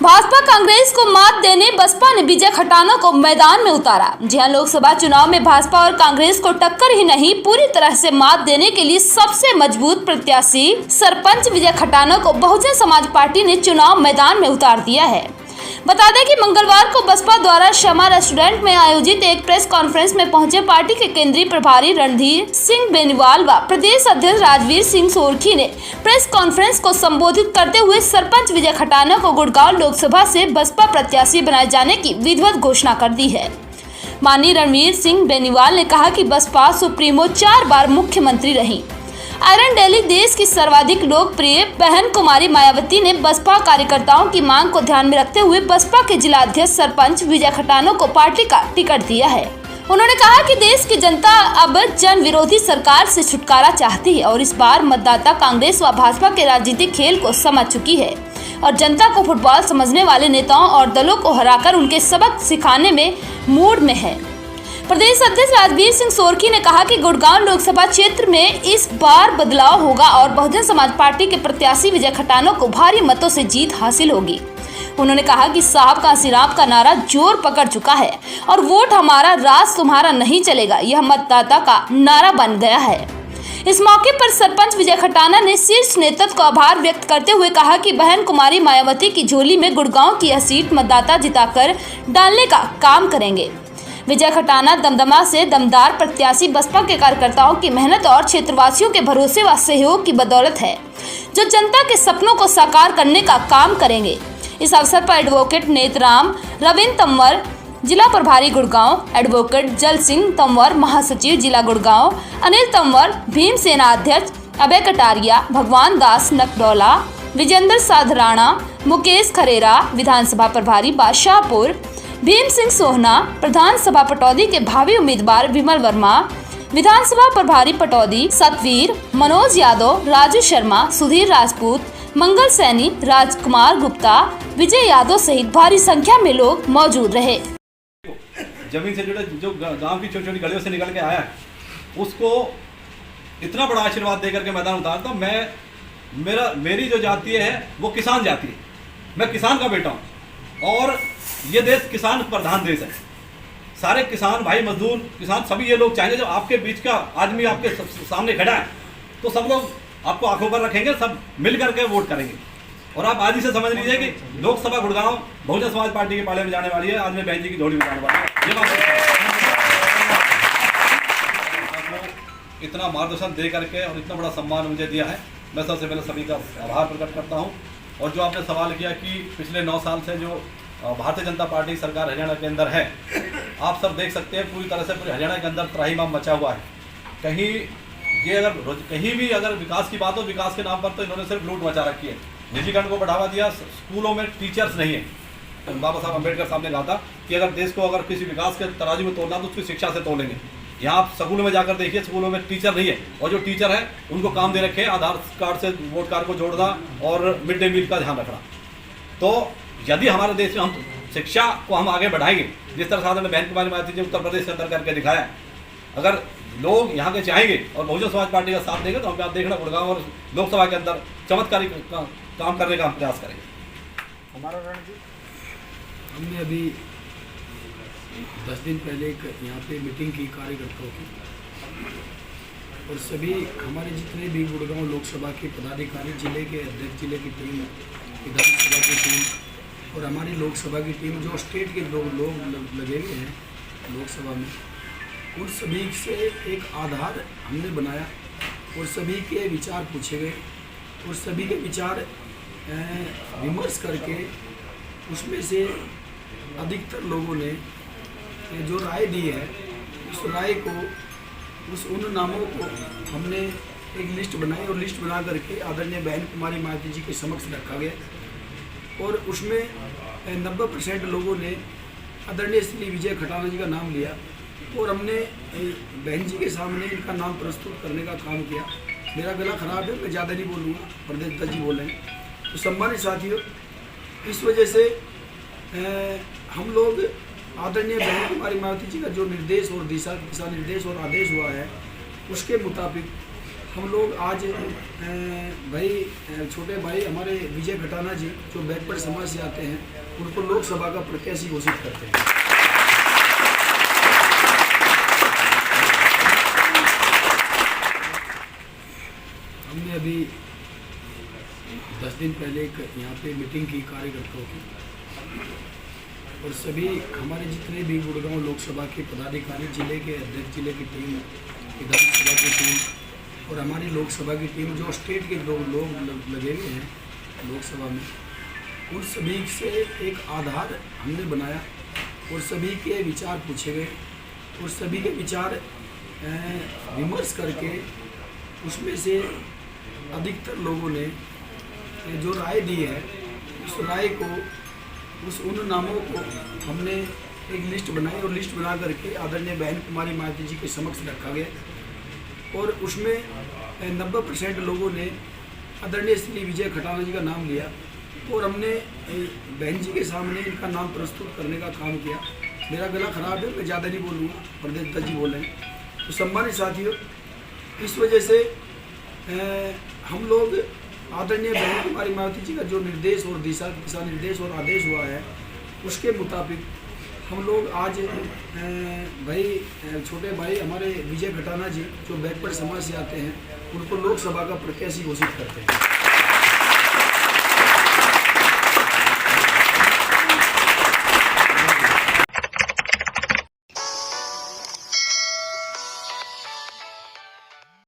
भाजपा कांग्रेस को मात देने बसपा ने विजय खटाना को मैदान में उतारा। जी हां, लोकसभा चुनाव में भाजपा और कांग्रेस को टक्कर ही नहीं, पूरी तरह से मात देने के लिए सबसे मजबूत प्रत्याशी सरपंच विजय खटाना को बहुजन समाज पार्टी ने चुनाव मैदान में उतार दिया है। बता दें कि मंगलवार को बसपा द्वारा शमा रेस्टोरेंट में आयोजित एक प्रेस कॉन्फ्रेंस में पहुंचे पार्टी के केंद्रीय प्रभारी रणधीर सिंह बेनीवाल व प्रदेश अध्यक्ष राजवीर सिंह सोरखी ने प्रेस कॉन्फ्रेंस को संबोधित करते हुए सरपंच विजय खटाना को गुड़गांव लोकसभा से बसपा प्रत्याशी बनाए जाने की विधिवत घोषणा कर दी है। माननीय रणवीर सिंह बेनीवाल ने कहा कि बसपा सुप्रीमो 4 बार मुख्यमंत्री रही। आयरन डेली देश की सर्वाधिक लोकप्रिय बहन कुमारी मायावती ने बसपा कार्यकर्ताओं की मांग को ध्यान में रखते हुए बसपा के जिला अध्यक्ष सरपंच विजय खटाना को पार्टी का टिकट दिया है। उन्होंने कहा कि देश की जनता अब जन विरोधी सरकार से छुटकारा चाहती है और इस बार मतदाता कांग्रेस व भाजपा के राजनीतिक खेल को समझ चुकी है और जनता को फुटबॉल समझने वाले नेताओं और दलों को हराकर उनके सबक सिखाने में मूड में है। प्रदेश अध्यक्ष राजवीर सिंह सोरखी ने कहा कि गुड़गांव लोकसभा क्षेत्र में इस बार बदलाव होगा और बहुजन समाज पार्टी के प्रत्याशी विजय खटाना को भारी मतों से जीत हासिल होगी। उन्होंने कहा कि साहब का सिराप का नारा जोर पकड़ चुका है और वोट हमारा राज तुम्हारा नहीं चलेगा, यह मतदाता का नारा बन गया है। इस मौके पर सरपंच विजय खटाना ने शीर्ष नेतृत्व का आभार व्यक्त करते हुए कहा कि बहन कुमारी मायावती की झोली में गुड़गांव की यह सीट मतदाता जिताकर डालने का काम करेंगे। विजय खटाना दमदमा से दमदार प्रत्याशी बसपा के कार्यकर्ताओं की मेहनत और क्षेत्रवासियों के भरोसे व सहयोग की बदौलत है, जो जनता के सपनों को साकार करने का काम करेंगे। इस अवसर पर एडवोकेट नेतराम रविंद्र तंवर जिला प्रभारी गुड़गांव, एडवोकेट जल सिंह तंवर महासचिव जिला गुड़गांव, अनिल तंवर भीम सेना अध्यक्ष, अभय कटारिया, भगवान दास नकडोला, विजेंद्र साधराणा, मुकेश खरेरा विधानसभा प्रभारी बादशाहपुर, भीम सिंह सोहना प्रधान सभा पटौदी के भावी उम्मीदवार विमल वर्मा, विधानसभा प्रभारी पटौदी सतवीर, मनोज यादव, राजू शर्मा, सुधीर राजपूत, मंगल सैनी, राजकुमार गुप्ता, विजय यादव सहित भारी संख्या में लोग मौजूद रहे। जमीन से जुड़े जो गांव की छोटी छोटी गलियों से निकल के आया है, उसको इतना बड़ा आशीर्वाद देकर के मैदान उतारता हूँ। मेरी जो जाति है वो किसान जाति है, मैं किसान का बेटा हूँ और ये देश किसान प्रधान देश है। सारे किसान भाई मजदूर किसान सभी ये लोग चाहेंगे, जब आपके बीच का आदमी आपके सामने खड़ा है तो सब लोग आपको आंखों पर रखेंगे, सब मिल करके वोट करेंगे। और आप आज ही से समझ लीजिए कि लोकसभा गुड़गांव बहुजन समाज पार्टी के पाले में जाने वाली है, आज में बहन जी की झोली में जाने वाली है। ये बात इतना मार्गदर्शन दे करके और इतना बड़ा सम्मान मुझे दिया है, मैं सबसे पहले सभी का आभार प्रकट करता हूँ। और जो आपने सवाल किया कि पिछले 9 साल से जो भारतीय जनता पार्टी सरकार हरियाणा के अंदर है, आप सब देख सकते हैं पूरी तरह से पूरे हरियाणा के अंदर त्राहिमाम मचा हुआ है। कहीं ये अगर कहीं भी अगर विकास की बात हो, विकास के नाम पर तो इन्होंने सिर्फ लूट मचा रखी है। निजीकरण को बढ़ावा दिया, स्कूलों में टीचर्स नहीं है। तो बाबा साहब अम्बेडकर साहब ने कहा था कि अगर देश को अगर किसी विकास के तराजू में तोड़ना तो उसकी शिक्षा से तोड़ेंगे। यहाँ आप स्कूलों में जाकर देखिए, स्कूलों में टीचर नहीं है और जो टीचर है उनको काम दे रखे हैं आधार कार्ड से वोट कार्ड को जोड़ना और मिड डे मील का ध्यान रखना। तो यदि हमारे देश में हम शिक्षा को हम आगे बढ़ाएंगे, जिस तरह से बहन कुमारी मायावती जी उत्तर प्रदेश के अंदर करके दिखाया, अगर लोग यहाँ के चाहेंगे और बहुजन समाज पार्टी का साथ देंगे तो हम आप देखना गुड़गांव और लोकसभा के अंदर चमत्कारी काम करने का हम प्रयास करेंगे। हमारा रणजी हमने अभी 10 दिन पहले एक यहाँ पे मीटिंग की कार्यकर्ताओं की, और सभी हमारे जितने भी गुड़गांव लोकसभा के पदाधिकारी, जिले के अध्यक्ष, जिले की टीम, विधानसभा की टीम और हमारी लोकसभा की टीम, जो स्टेट के लोग लगे हुए हैं लोकसभा में, उन सभी से एक आधार हमने बनाया और सभी के विचार पूछे गए और सभी के विचार विमर्श करके उसमें से अधिकतर लोगों ने जो राय दी है, उस राय को उन नामों को हमने एक लिस्ट बनाई और लिस्ट बना करके आदरणीय बहन कुमारी मायावती जी के समक्ष रखा गया और उसमें 90% लोगों ने आदरणीय श्री विजय खटाना जी का नाम लिया और हमने बहन जी के सामने इनका नाम प्रस्तुत करने का काम किया। मेरा गला खराब है, मैं ज़्यादा नहीं बोलूँगा, प्रदेश दत्त जी बोल रहे हैं। तो सम्मानित साथियों, इस वजह से हम लोग आदरणीय बहन कुमारी मायावती जी का जो निर्देश और दिशा निर्देश और आदेश हुआ है, उसके मुताबिक हम लोग आज छोटे भाई हमारे विजय खटाना जी जो बैकवर्ड समाज से आते हैं, उनको लोकसभा का प्रत्याशी घोषित करते हैं। हमने अभी 10 दिन पहले एक यहाँ पे मीटिंग की कार्यकर्ताओं की, और सभी हमारे जितने भी गुड़गांव लोकसभा के पदाधिकारी, जिले के अध्यक्ष, जिले की टीम, विधानसभा की टीम और हमारी लोकसभा की टीम, जो स्टेट के लोग लगे हुए हैं लोकसभा में, उन सभी से एक आधार हमने बनाया और सभी के विचार पूछे गए और सभी के विचार विमर्श करके उसमें से अधिकतर लोगों ने जो राय दी है, उस राय को, उन नामों को हमने एक लिस्ट बनाई और लिस्ट बना करके आदरणीय बहन कुमारी मायावती जी के समक्ष रखा गया और उसमें 90% लोगों ने आदरणीय श्री विजय खटाना जी का नाम लिया और हमने बहन जी के सामने इनका नाम प्रस्तुत करने का काम किया। मेरा गला खराब है, मैं ज़्यादा नहीं बोलूँगा, प्रदेश दत्त जी बोल रहे हैं। तो सम्मानित साथियों, इस वजह से हम लोग आदरणीय बहन कुमारी मायावती जी का जो निर्देश और दिशा निर्देश और आदेश हुआ है, उसके मुताबिक हम लोग आज छोटे भाई हमारे विजय खटाना जी जो बैकवर्ड समाज से आते हैं, उनको लोकसभा का प्रत्याशी घोषित करते हैं।